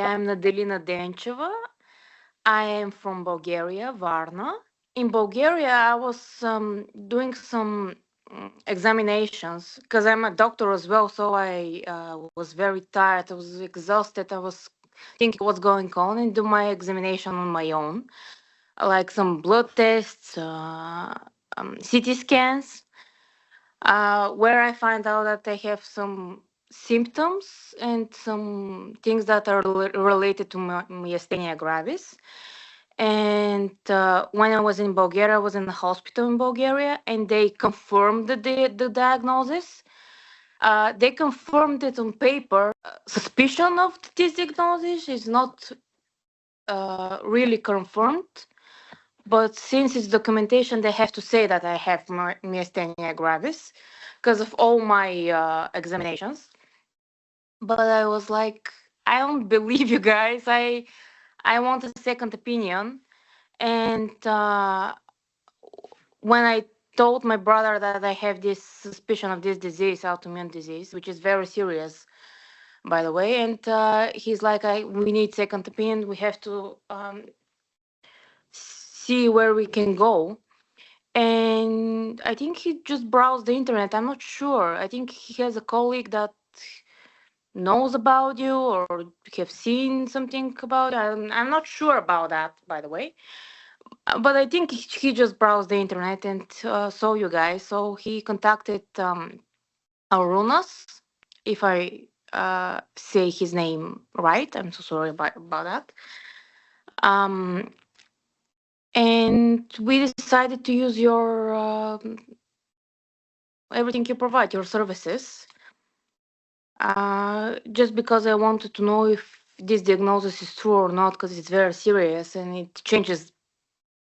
I'm Nadelina Dencheva. I am from Bulgaria, Varna. In Bulgaria, I was doing some examinations because I'm a doctor as well. So I was very tired. I was exhausted. I was thinking what's going on and do my examination on my own, like some blood tests, CT scans, where I find out that I have some symptoms and some things that are related to myasthenia gravis. And when I was in Bulgaria, I was in the hospital in Bulgaria, and they confirmed the diagnosis. They confirmed it on paper. Suspicion of this diagnosis is not really confirmed, but since it's documentation, they have to say that I have myasthenia gravis because of all my examinations. But I was like, I don't believe you guys. I want a second opinion. And when I told my brother that I have this suspicion of this disease, autoimmune disease, which is very serious, by the way, and he's like, we need second opinion. We have to see where we can go. And I think he just browsed the internet. I'm not sure. I think he has a colleague that knows about you or have seen something about it. I'm not sure about that, by the way. But I think he just browsed the internet and saw you guys. So he contacted Arunas, if I say his name right. I'm so sorry about that. Um, and we decided to use your everything you provide, your services, just because I wanted to know if this diagnosis is true or not, because it's very serious and it changes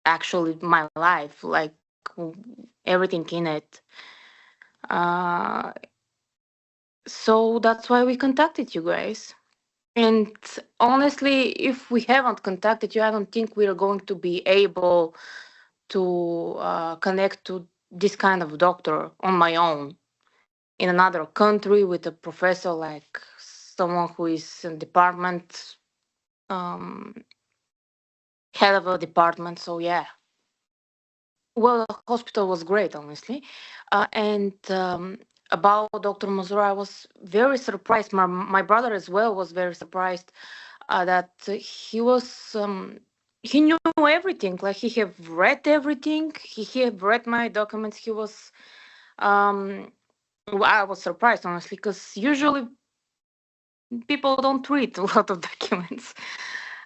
actually my life, like everything in it. Uh, so that's why we contacted you guys. And honestly, if we haven't contacted you, I don't think we are going to be able to connect to this kind of doctor on my own in another country with a professor like someone who is in department, um, head of a department. So yeah. Well, the hospital was great, honestly. And about Dr. Mazur, I was very surprised. My brother as well was very surprised that he knew everything. Like he have read everything. He have read my documents. He was I was surprised honestly because usually people don't read a lot of documents.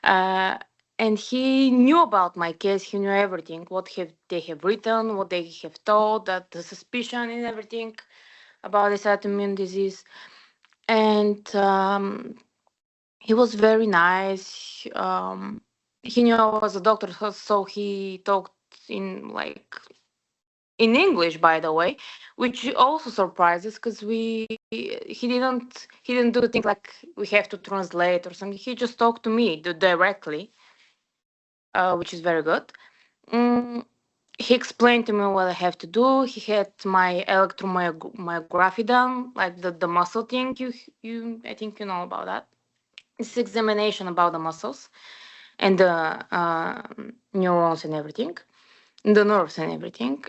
Uh, and he knew about my case. He knew everything. What have they have written? What they have told? That the suspicion and everything about this autoimmune disease. And he was very nice. He knew I was a doctor, so he talked in like in English, by the way, which also surprises because he didn't do things like we have to translate or something. He just talked to me directly, which is very good. Mm, he explained to me what I have to do. He had my electromyography done, like the muscle thing. You I think you know about that. It's examination about the muscles and the neurons and everything, the nerves and everything.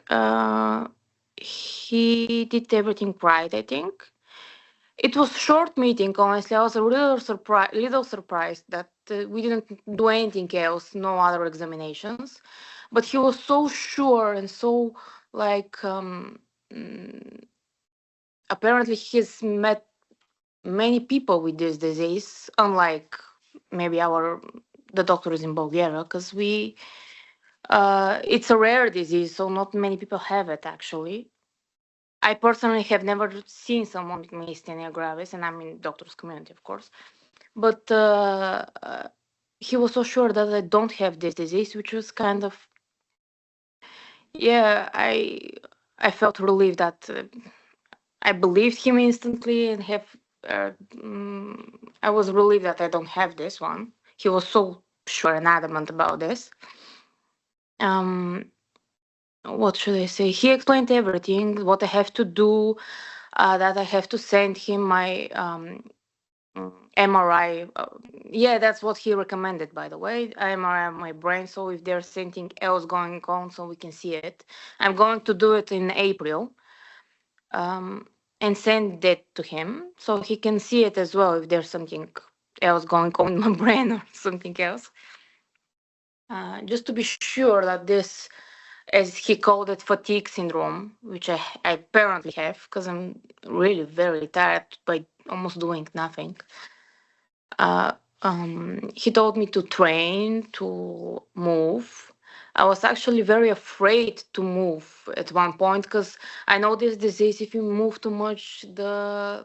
He did everything right, I think. It was short meeting, honestly. I was a little surprised that we didn't do anything else, no other examinations. But he was so sure and so like mm, apparently he's met many people with this disease, unlike maybe the doctors in Bulgaria, because it's a rare disease, so not many people have it actually. I personally have never seen someone with myasthenia gravis, and I'm in doctor's community, of course. But he was so sure that I don't have this disease, which was kind of yeah. I felt relieved that I believed him instantly, and I was relieved that I don't have this one. He was so sure and adamant about this. Um, what should I say? He explained everything, what I have to do, that I have to send him my MRI. Yeah, that's what he recommended, by the way. MRI of my brain. So if there's something else going on, so we can see it. I'm going to do it in April, um, and send that to him so he can see it as well if there's something else going on in my brain or something else. Just to be sure that this, as he called it, fatigue syndrome, which I apparently have because I'm really very tired by almost doing nothing. Uh, he told me to train, to move. I was actually very afraid to move at one point because I know this disease. If you move too much, I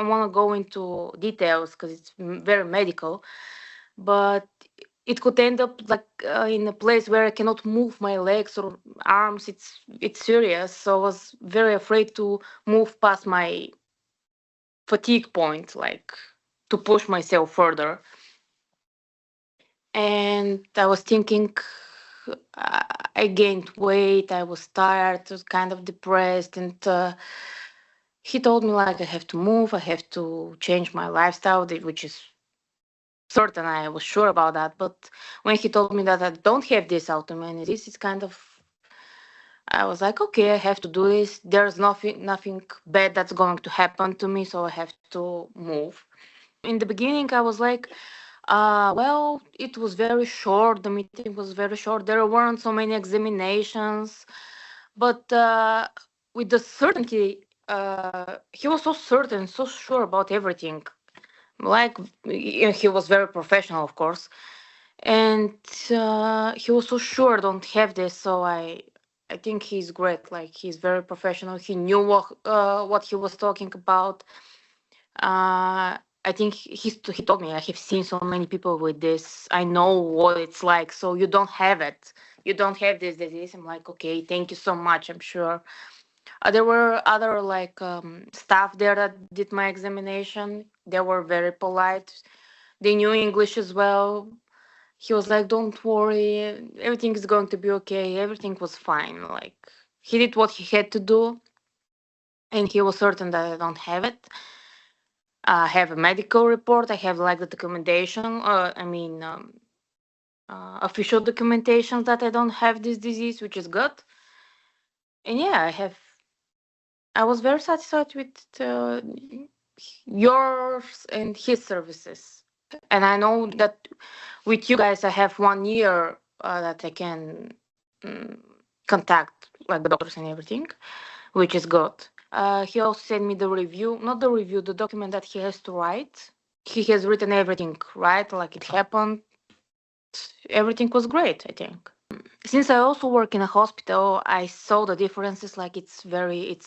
want to go into details because it's very medical, but it could end up like in a place where I cannot move my legs or arms. It's serious. So I was very afraid to move past my fatigue point, like to push myself further. And I was thinking, I gained weight. I was tired, was kind of depressed, and he told me like I have to move. I have to change my lifestyle, which is certain. I was sure about that. But when he told me that I don't have this autoimmune disease, it's kind of, I was like, okay, I have to do this. There's nothing bad that's going to happen to me, so I have to move. In the beginning, I was like, well, it was very short. The meeting was very short. There weren't so many examinations, but with the certainty, he was so certain, so sure about everything. Like he was very professional, of course, and he was so sure I don't have this. So I think he's great. Like he's very professional. He knew what he was talking about. I think he told me I have seen so many people with this. I know what it's like. So you don't have it. You don't have this disease. I'm like, okay, thank you so much. I'm sure. There were other like staff there that did my examination. They were very polite. They knew English as well. He was like, "Don't worry, everything is going to be okay." Everything was fine. Like he did what he had to do, and he was certain that I don't have it. I have a medical report. I have like the documentation. Official documentation that I don't have this disease, which is good. And yeah, I was very satisfied with yours and his services. And I know that with you guys, I have 1 year that I can mm, contact like the doctors and everything, which is good. He also sent me the review, not the review, the document that he has to write. He has written everything right, like it happened. Everything was great, I think. Since I also work in a hospital, I saw the differences. Like it's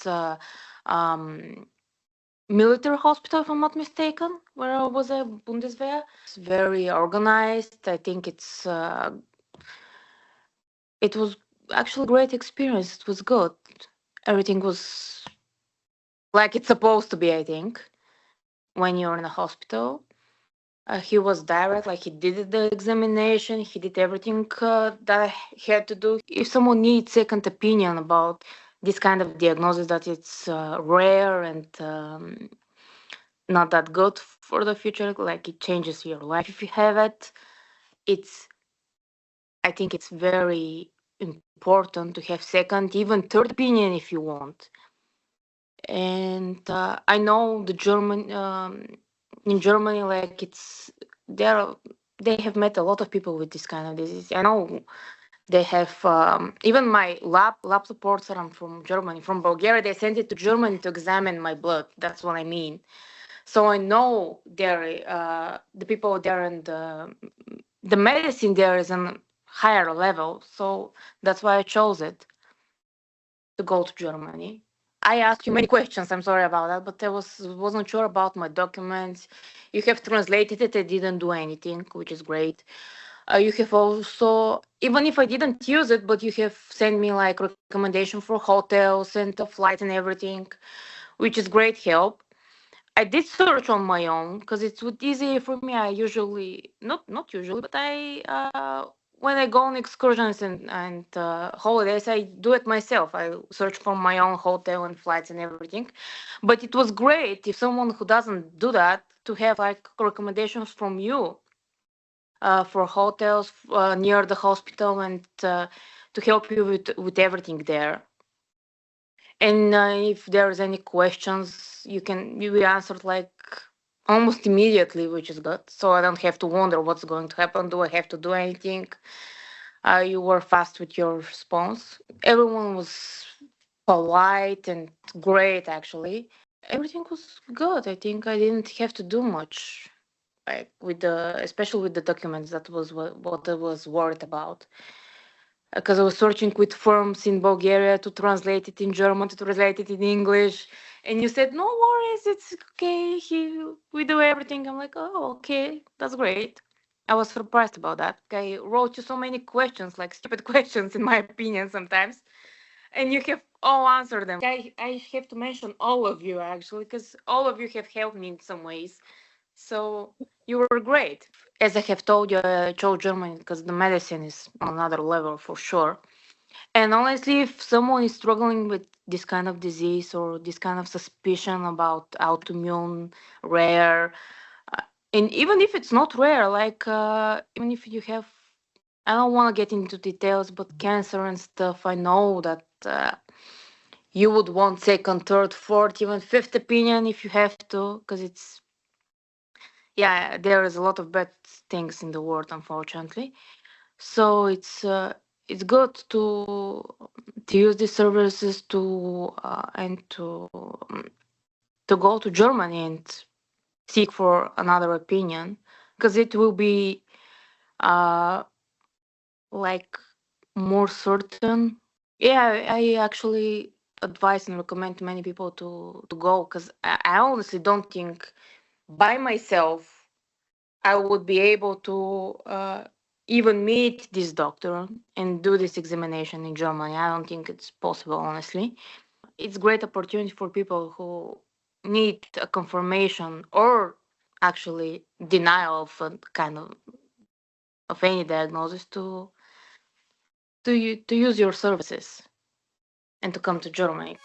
a um, military hospital, if I'm not mistaken, where I was a Bundeswehr. It's very organized. I think it was actually a great experience. It was good. Everything was like it's supposed to be, I think, when you're in a hospital. He was direct, like he did the examination, he did everything that I had to do. If someone needs second opinion about this kind of diagnosis, that it's rare and not that good for the future, like it changes your life if you have it, it's, I think it's very important to have second, even third opinion if you want. And I know the German in Germany, like it's there. They have met a lot of people with this kind of disease. I know they have even my lab reports are from Germany, from Bulgaria. They sent it to Germany to examine my blood. That's what I mean. So I know there the people there and the medicine there is on higher level. So that's why I chose it to go to Germany. I asked you many questions. I'm sorry about that, but I wasn't sure about my documents. You have translated it. I didn't do anything, which is great. You have also, even if I didn't use it, but you have sent me like recommendation for hotels and the flights and everything, which is great help. I did search on my own because it's easy for me. I usually not usually, but I when I go on excursions and holidays, I do it myself. I search for my own hotel and flights and everything. But it was great if someone who doesn't do that to have like recommendations from you for hotels near the hospital and to help you with everything there. And if there's any questions, you be answered like almost immediately, which is good. So I don't have to wonder what's going to happen. Do I have to do anything? You were fast with your response. Everyone was polite and great, actually. Everything was good. I think I didn't have to do much, like especially with the documents. That was what I was worried about. Because I was searching with firms in Bulgaria to translate it in German, to translate it in English. And you said, no worries, it's okay. We do everything. I'm like, oh, okay, that's great. I was surprised about that. I wrote you so many questions, like stupid questions, in my opinion, sometimes. And you have all answered them. I have to mention all of you, actually, because all of you have helped me in some ways. So you were great. As I have told you, I chose Germany because the medicine is on another level for sure. And honestly, if someone is struggling with this kind of disease or this kind of suspicion about autoimmune, rare, uh, and even if it's not rare, like even if you have, I don't want to get into details, but cancer and stuff, I know that you would want second, third, fourth, even fifth opinion if you have to, because yeah, there is a lot of bad things in the world, unfortunately. So it's good to use these services to go to Germany and seek for another opinion, because it will be uh like more certain. Yeah, I actually advise and recommend to many people to go, because I honestly don't think by myself I would be able to even meet this doctor and do this examination in Germany. I don't think it's possible, honestly. It's great opportunity for people who need a confirmation or actually denial of a kind of any diagnosis to use your services and to come to Germany.